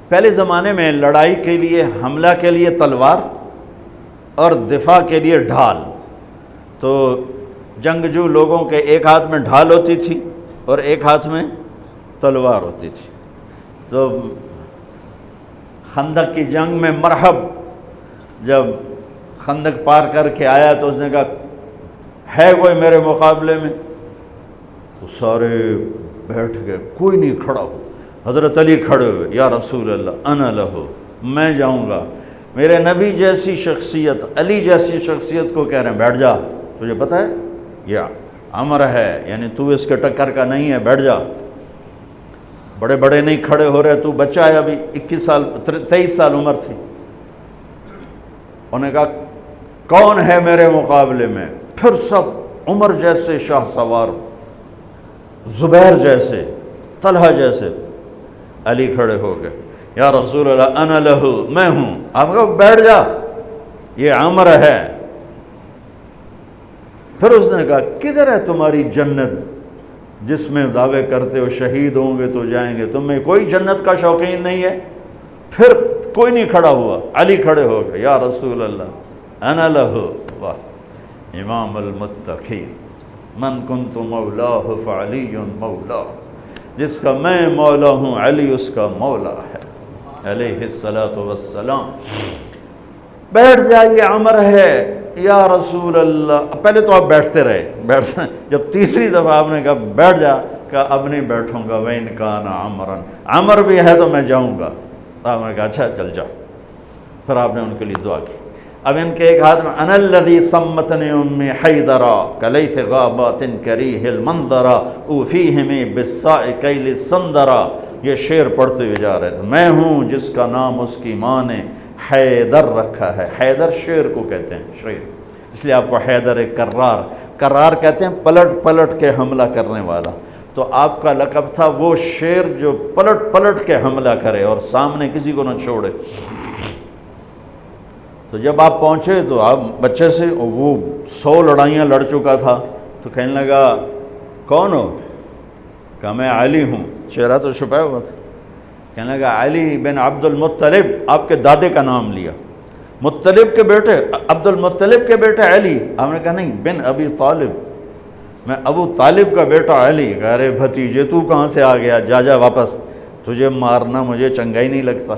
پہلے زمانے میں لڑائی کے لیے، حملہ کے لیے تلوار اور دفاع کے لیے ڈھال. تو جنگجو لوگوں کے ایک ہاتھ میں ڈھال ہوتی تھی اور ایک ہاتھ میں تلوار ہوتی تھی. تو خندق کی جنگ میں مرحب جب خندق پار کر کے آیا تو اس نے کہا ہے کوئی میرے مقابلے میں؟ تو سارے بیٹھ گئے، کوئی نہیں کھڑا ہو. حضرت علی کھڑے ہوئے، یا رسول اللہ انا لہو، میں جاؤں گا. میرے نبی جیسی شخصیت، علی جیسی شخصیت کو کہہ رہے ہیں بیٹھ جا، تجھے پتہ ہے یہ امر ہے، یعنی تو اس کے ٹکر کا نہیں ہے، بیٹھ جا. بڑے بڑے نہیں کھڑے ہو رہے، تو بچہ ہے، ابھی 21 سال 23 سال عمر تھی. انہوں نے کہا کون ہے میرے مقابلے میں؟ پھر سب عمر جیسے شاہ سوار، زبیر جیسے، طلحہ جیسے. علی کھڑے ہو گئے، یا رسول اللہ انا لہو، میں ہوں. آپ کہو بیٹھ جا، یہ عمر ہے. پھر اس نے کہا کدھر ہے تمہاری جنت جس میں دعوے کرتے ہو شہید ہوں گے تو جائیں گے، تمہیں کوئی جنت کا شوقین نہیں ہے؟ پھر کوئی نہیں کھڑا ہوا. علی کھڑے ہو گئے، یا رسول اللہ انا لہو. واہ، امام المتقین، من کنت مولاہ فعلی مولا، جس کا میں مولا ہوں علی اس کا مولا ہے علیہ الصلاۃ والسلام. بیٹھ جائیے، عمر ہے یا رسول اللہ. پہلے تو آپ بیٹھتے رہے، جب تیسری دفعہ آپ نے کہا بیٹھ جا، کہا اب نہیں بیٹھوں گا. وَإِنْ كَانَ عَمْرًا، عمر بھی ہے تو میں جاؤں گا. آپ نے کہا اچھا چل جاؤ. پھر آپ نے ان کے لیے دعا کی. اب ان کے ایک ہاتھ میں انا الذی صمتنی امی حیدرا کلیث غابات کریہ المنظرا اوفیہمی بالساء کیل السندرا. یہ شعر پڑھتے ہوئے جا رہے تھے. میں ہوں جس کا نام اس کی ماں نے حیدر رکھا ہے. حیدر شعر کو کہتے ہیں، شعر، اس لیے آپ کو حیدر کرار، کرار کہتے ہیں پلٹ پلٹ کے حملہ کرنے والا. تو آپ کا لقب تھا وہ شعر جو پلٹ پلٹ کے حملہ کرے اور سامنے کسی کو نہ چھوڑے. تو جب آپ پہنچے تو آپ بچے سے، وہ 100 لڑائیاں لڑ چکا تھا، تو کہنے لگا کون ہو؟ کہا میں علی ہوں. چہرہ تو چھپایا ہوا تھا. کہنے لگا علی بن عبد المطلب، آپ کے دادے کا نام لیا. مطلب کے بیٹے، عبد المطلب کے بیٹے علی. آپ نے کہا نہیں، بن ابی طالب، میں ابو طالب کا بیٹا علی. کہہ رہے بھتیجے تو کہاں سے آ گیا؟ جا جا واپس، تجھے مارنا مجھے چنگا ہی نہیں لگتا.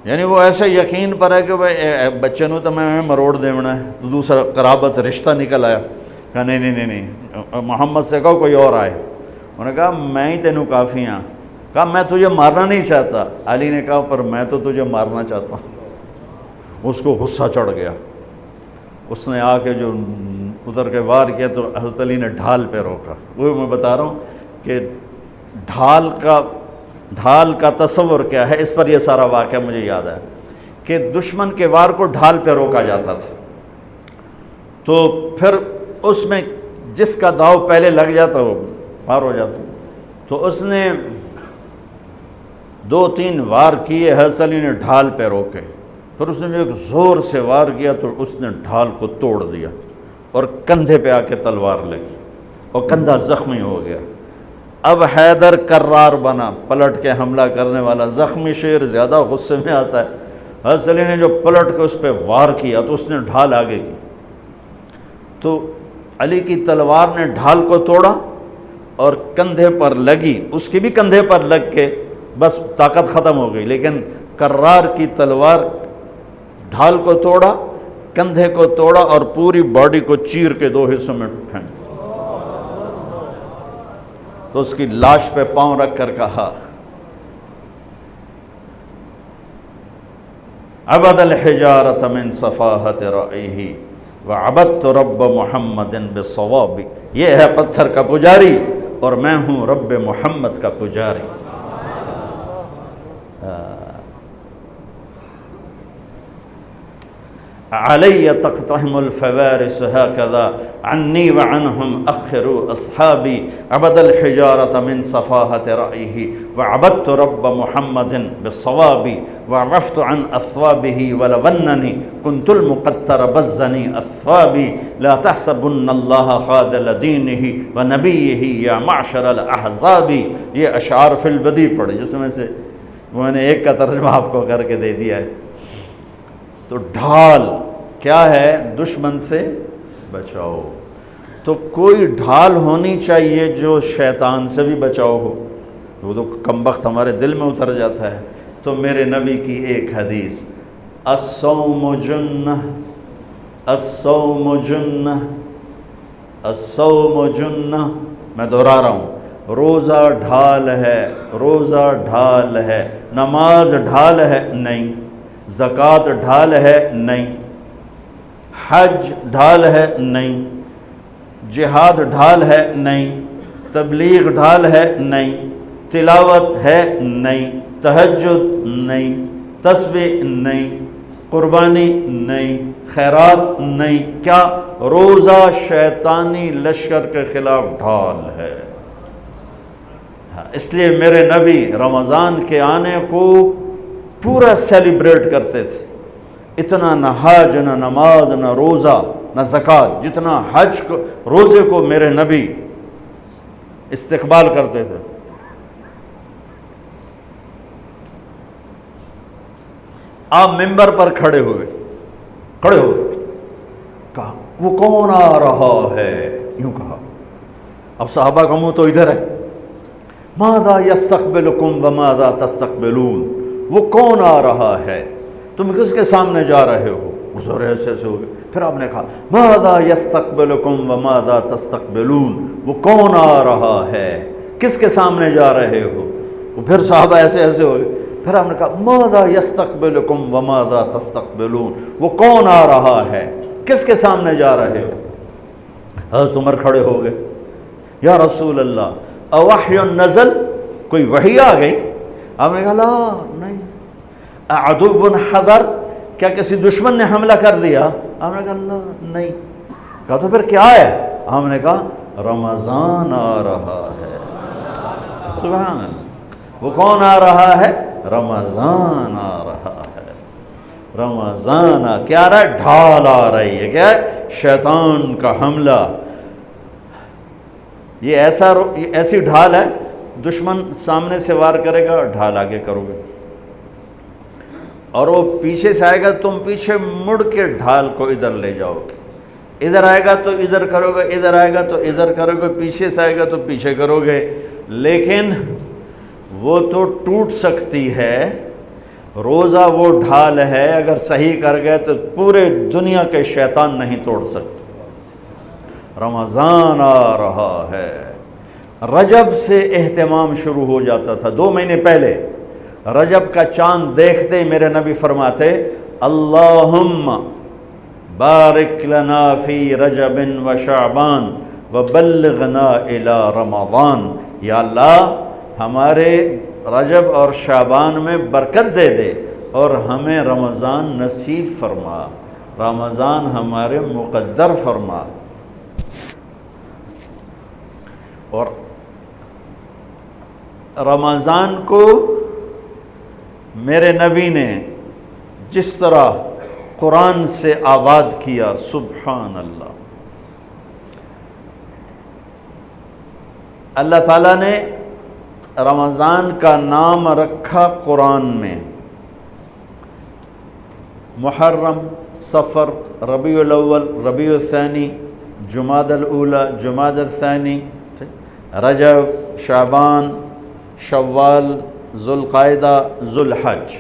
یعنی وہ ایسے یقین پر ہے کہ بھائی بچے نو تو میں مروڑ دیونا ہے. تو دوسرا قرابت رشتہ نکل آیا. کہا نہیں، محمد سے کہو کوئی اور آئے. انہوں نے کہا میں ہی تینوں کافی ہاں. کہا میں تجھے مارنا نہیں چاہتا. علی نے کہا پر میں تو تجھے مارنا چاہتا ہوں. اس کو غصہ چڑھ گیا. اس نے آ کے جو ادھر کے وار کیا تو حضرت علی نے ڈھال پہ روکا. وہ میں بتا رہا ہوں کہ ڈھال کا تصور کیا ہے. اس پر یہ سارا واقعہ مجھے یاد ہے کہ دشمن کے وار کو ڈھال پہ روکا جاتا تھا. تو پھر اس میں جس کا داؤ پہلے لگ جاتا وہ پار ہو جاتا. تو اس نے 2-3 وار کیے، حضرت علی نے ڈھال پہ روکے. پھر اس نے جو ایک زور سے وار کیا تو اس نے ڈھال کو توڑ دیا اور کندھے پہ آ کے تلوار لگی اور کندھا زخمی ہو گیا. اب حیدر کرار بنا، پلٹ کے حملہ کرنے والا. زخمی شیر زیادہ غصے میں آتا ہے. حضرت علی نے جو پلٹ کے اس پہ وار کیا تو اس نے ڈھال آگے کی. تو علی کی تلوار نے ڈھال کو توڑا اور کندھے پر لگی. اس کی بھی کندھے پر لگ کے بس طاقت ختم ہو گئی. لیکن کرار کی تلوار ڈھال کو توڑا، کندھے کو توڑا اور پوری باڈی کو چیر کے 2 حصوں میں پھینک دیا. تو اس کی لاش پہ پاؤں رکھ کر کہا عبد الحجارۃ من صفاحت رأیہ وعبدت رب محمد بالصواب. یہ ہے پتھر کا پجاری اور میں ہوں رب محمد کا پجاری. علی تقتحم الفوارس هكذا عني وعنهم أخروا أصحابي عبد الحجارة من صفاحة رأيه وعبدت رب محمد بالصواب وعفت عن أثوابه ولونني كنت المقتر بزني أثوابي لا تحسبن الله خاذل دينه ونبيه يا معشر الأحزاب. یہ اشعار فی البدیع پڑھے جس میں سے میں نے ایک کا ترجمہ آپ کو کر کے دے دیا ہے۔ تو ڈھال کیا ہے؟ دشمن سے بچاؤ۔ تو کوئی ڈھال ہونی چاہیے جو شیطان سے بھی بچاؤ ہو، وہ تو کم بخت ہمارے دل میں اتر جاتا ہے۔ تو میرے نبی کی ایک حدیث، الصوم جنہ، الصوم جنہ، الصوم جنہ، میں دہرا رہا ہوں، روزہ ڈھال ہے، روزہ ڈھال ہے۔ نماز ڈھال ہے؟ نہیں۔ زکوٰۃ ڈھال ہے؟ نہیں۔ حج ڈھال ہے؟ نہیں۔ جہاد ڈھال ہے؟ نہیں۔ تبلیغ ڈھال ہے؟ نہیں۔ تلاوت ہے؟ نہیں۔ تہجد نہیں۔ تسبیح نہیں۔ قربانی نہیں۔ خیرات نہیں۔ کیا؟ روزہ شیطانی لشکر کے خلاف ڈھال ہے۔ اس لیے میرے نبی رمضان کے آنے کو پورا سیلیبریٹ کرتے تھے۔ اتنا نہ حج، نہ نماز، نہ روزہ، نہ زکوٰۃ، جتنا حج کو، روزے کو میرے نبی استقبال کرتے تھے۔ آپ ممبر پر کھڑے ہو کہا وہ کون آ رہا ہے؟ یوں کہا۔ اب صحابہ کا منہ تو ادھر ہے، ماذا یستقبلکم وماذا تستقبلون، وہ کون آ رہا ہے، تم کس کے سامنے جا رہے ہو؟ حضور ایسے ایسے ہو گئے۔ پھر آپ نے کہا ماذا یستقبلکم وماذا تستقبلون، وہ کون آ رہا ہے، کس کے سامنے جا رہے ہو؟ وہ پھر صحابہ ایسے ایسے ہو گئے۔ پھر آپ نے کہا ماذا یستقبلکم وماذا تستقبلون، وہ کون آ رہا ہے، کس کے سامنے جا رہے ہو؟ حضرت عمر کھڑے ہو گئے، یا رسول اللہ اوحی نزل، کوئی وحی آ گئی؟ آپ نے کہا لا نہیں۔ اعدو حضر، کیا کسی دشمن نے حملہ کر دیا؟ آپ نے کہا لا نہیں۔ کہا تو پھر کیا ہے؟ آپ نے کہا رمضان آ رہا ہے۔ سبحان اللہ، وہ کون آ رہا ہے؟ رمضان آ رہا ہے۔ رمضان کیا آ رہا ہے؟ ڈھال آ رہی ہے۔ کیا ہے؟ شیطان کا حملہ۔ یہ ایسی ڈھال ہے، دشمن سامنے سے وار کرے گا، ڈھال آگے کرو گے، اور وہ پیچھے سے آئے گا، تم پیچھے مڑ کے ڈھال کو ادھر لے جاؤ گے، ادھر آئے گا تو ادھر کرو گے، ادھر آئے گا تو ادھر کرو گے، پیچھے سے آئے گا تو پیچھے کرو گے، لیکن وہ تو ٹوٹ سکتی ہے۔ روزہ وہ ڈھال ہے، اگر صحیح کر گئے تو پورے دنیا کے شیطان نہیں توڑ سکتے۔ رمضان آ رہا ہے۔ رجب سے اہتمام شروع ہو جاتا تھا، 2 مہینے پہلے رجب کا چاند دیکھتے میرے نبی فرماتے اللہم بارک لنا فی رجب و شعبان وبلغنا الی رمضان، یا اللہ ہمارے رجب اور شعبان میں برکت دے دے اور ہمیں رمضان نصیب فرما، رمضان ہمارے مقدر فرما۔ اور رمضان کو میرے نبی نے جس طرح قرآن سے آباد کیا، سبحان اللہ، اللہ تعالیٰ نے رمضان کا نام رکھا قرآن میں، محرم، صفر، ربیع الاول، ربیع الثانی، جمادی الاولی، جمادی الثانی، رجب، شعبان، شوال، ذوالقعدہ، ذوالحج،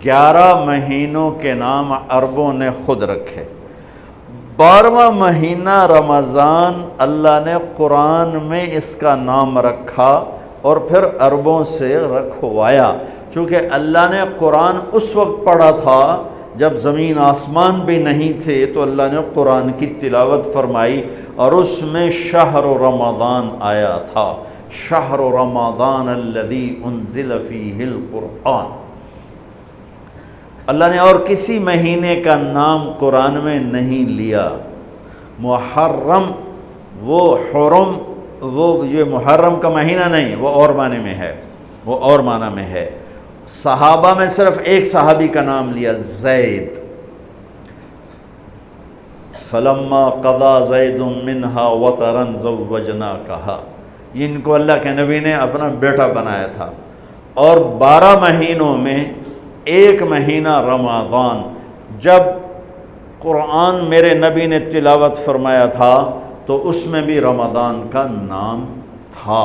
11 مہینوں کے نام عربوں نے خود رکھے۔ 12واں مہینہ رمضان اللہ نے قرآن میں اس کا نام رکھا اور پھر عربوں سے رکھوایا، چونکہ اللہ نے قرآن اس وقت پڑھا تھا جب زمین آسمان بھی نہیں تھے، تو اللہ نے قرآن کی تلاوت فرمائی اور اس میں شہر رمضان آیا تھا، شہر رمضان الذی انزل فیہ القرآن۔ اللہ نے اور کسی مہینے کا نام قرآن میں نہیں لیا۔ محرم، وہ حرم، وہ یہ محرم کا مہینہ نہیں، وہ اور معنی میں ہے، وہ اور معنی میں ہے۔ صحابہ میں صرف ایک صحابی کا نام لیا، زید، فلما قضا زید منہا وطرا زوجناکہا، جن کو اللہ کے نبی نے اپنا بیٹا بنایا تھا، اور 12 مہینوں میں ایک مہینہ رمضان، جب قرآن میرے نبی نے تلاوت فرمایا تھا تو اس میں بھی رمضان کا نام تھا۔